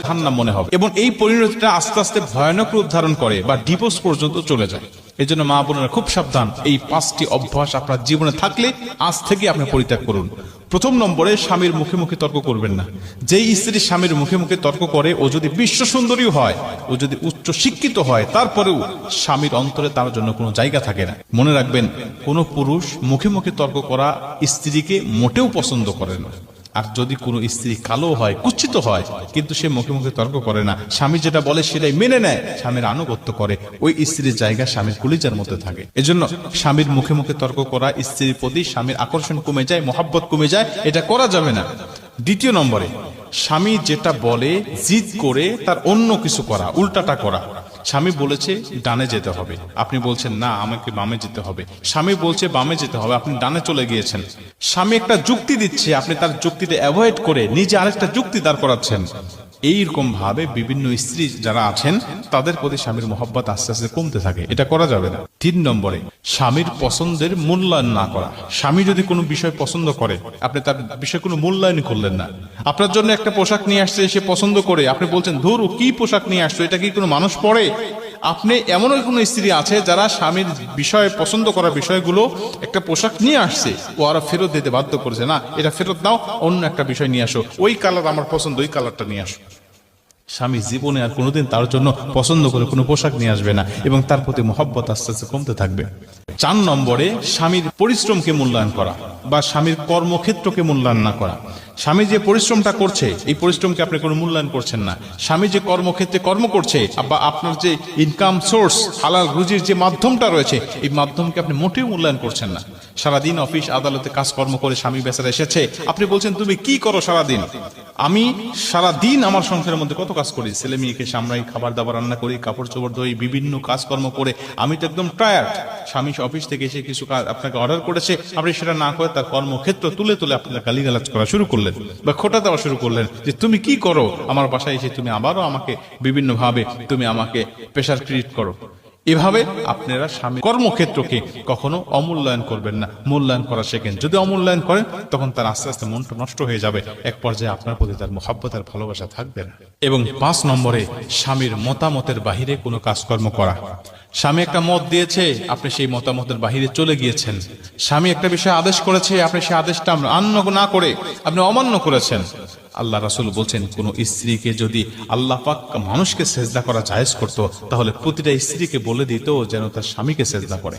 জাহান্নাম মনে হবে, এবং এই পরিণতিটা আস্তে আস্তে ভয়ানক রূপ ধারণ করে বা ডিভোর্স পর্যন্ত চলে যায়। এই জন্য মা বোনেরা খুব সাবধান, এই 5টি অভ্যাস আপনার জীবনে থাকলে আজ থেকে আপনি পরিত্যাগ করুন। প্রথম নম্বরে, স্বামীর মুখে মুখে তর্ক করবেন না। যেই স্ত্রী স্বামীর মুখে মুখে তর্ক করে, ও যদি বিশ্ব সুন্দরী হয়, ও যদি উচ্চ শিক্ষিত হয়, তারপরেও স্বামীর অন্তরে তার জন্য কোনো জায়গা থাকে না। মনে রাখবেন, কোনো পুরুষ মুখে মুখে তর্ক করা স্ত্রীকে মোটেও পছন্দ করে না। আর যদি কোনো স্ত্রী কালো হয়, কুচ্ছিত হয়, কিন্তু সে মুখে মুখে তর্ক করে না, স্বামী যেটা বলে সেটাই মেনে নেয়, স্বামীর আনুগত্য করে, ওই স্ত্রীর জায়গা স্বামীর কলিজার মধ্যে থাকে। এজন্য স্বামীর মুখে মুখে তর্ক করা, স্ত্রীর প্রতি স্বামীর আকর্ষণ কমে যায়, মহাব্বত কমে যায়, এটা করা যাবে না। দ্বিতীয় নম্বরে, স্বামী যেটা বলে জিদ করে তার অন্য কিছু করা, উল্টাটা করা। স্বামী বলেছে ডানে যেতে হবে, আপনি বলছেন না আমাকে বামে যেতে হবে। স্বামী বলছে বামে যেতে হবে, আপনি ডানে চলে গিয়েছেন। স্বামী একটা যুক্তি দিচ্ছে, আপনি তার যুক্তিটা অ্যাভয়েড করে নিজে আরেকটা যুক্তি দাঁড় করাচ্ছেন। এইরকম ভাবে বিভিন্ন স্ত্রী যারা আছেন, তাদের প্রতি স্বামীর মহব্বত আস্তে আস্তে কমতে থাকে, এটা করা যাবে না। 3 নম্বরে, স্বামীর পছন্দের মূল্যায়ন না করা। স্বামী যদি কোনো বিষয় পছন্দ করে, আপনি তার বিষয়ে কোনো মূল্যায়ন করলেন না। আপনার জন্য একটা পোশাক নিয়ে আসছে, সে পছন্দ করে, আপনি বলছেন ধুর কি পোশাক নিয়ে আসছো, এটা কি কোনো মানুষ পরে? আপনি এমনও কোনো স্ত্রী আছে যারা স্বামীর বিষয়ে পছন্দ করা বিষয়গুলো, একটা পোশাক নিয়ে আসছে, ও আরো ফেরত দিতে বাধ্য করেছে, না এটা ফেরত দাও, অন্য একটা বিষয় নিয়ে আসো, ওই কালার আমার পছন্দ, ওই কালারটা নিয়ে আসো। স্বামী জীবনে আর কোনোদিন তার জন্য পছন্দ করে কোনো পোশাক নিয়ে আসবে না, এবং তার প্রতি মহব্বত আস্তে আস্তে কমতে থাকবে। 4 নম্বরে, স্বামীর পরিশ্রমকে মূল্যায়ন করা বা স্বামীর কর্মক্ষেত্রকে মূল্যায়ন না করা। স্বামী যে পরিশ্রমটা করছে, এই পরিশ্রমকে আপনি কোনো মূল্যায়ন করছেন না। স্বামী যে কর্মক্ষেত্রে কর্ম করছে, বা আপনার যে ইনকাম সোর্স, হালাল রুজির যে মাধ্যমটা রয়েছে, এই মাধ্যমকে আপনি মোটেও মূল্যায়ন করছেন না। সারাদিন অফিস আদালতে কাজকর্ম করে স্বামী বেচারা এসেছে, আপনি বলছেন তুমি কি করো সারাদিন? আমি সারাদিন আমার সংসারের মধ্যে কত কাজ করি, ছেলে মেয়েকে সামলাই, খাবার দাবার রান্না করি, কাপড় চোপড় ধরি, বিভিন্ন কাজকর্ম করে আমি তো একদম টায়ার্ড। স্বামী অফিস থেকে এসে কিছু কাজ আপনাকে অর্ডার করেছে, আপনি সেটা না করে তার কর্মক্ষেত্র তুলে তুলে আপনার গালিগালাজ করা শুরু করলেন বা খোঁটা দেওয়া শুরু করলেন, যে তুমি কি করো আমার বাসায় এসে, তুমি আবারও আমাকে বিভিন্ন ভাবে তুমি আমাকে প্রেশার ক্রিয়েট করো। এভাবে আপনারা স্বামী কর্মক্ষেত্রকে কখনো অমূল্যায়ন করবেন না, মূল্যায়ন করা শেখেন। যদি অমূল্যায়ন করেন, তখন তার আস্তে আস্তে মনটা নষ্ট হয়ে যাবে, এক পর্যায়ে আপনার প্রতি তার মহব্বত আর ভালোবাসা থাকবে না। এবং 5 নম্বরে, স্বামীর মতামতের বাহিরে কোনো কাজকর্ম করা। স্বামী একটা মত দিয়েছে, আপনি সেই মতামতের বাহিরে চলে গিয়েছেন। স্বামী একটা বিষয় আদেশ করেছে, আপনি সেই আদেশটা না করে আপনি অমান্য করেছেন। আল্লাহ রাসূল বলছেন, কোন স্ত্রীকে যদি আল্লাহ পাক মানুষকে সেজদা করা জায়েজ করতো, তাহলে প্রতিটা স্ত্রীকে বলে দিত যেন তার স্বামীকে সেজদা করে।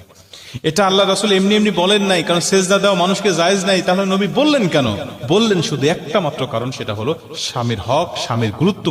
এটা আল্লাহ রাসূল এমনি এমনি বলেন নাই, কারণ সেজদা দেওয়া মানুষকে জায়েজ নাই। তাহলে নবী বললেন কেন? বললেন শুধু একটা মাত্র কারণ, সেটা হলো স্বামীর হক, স্বামীর গুরুত্ব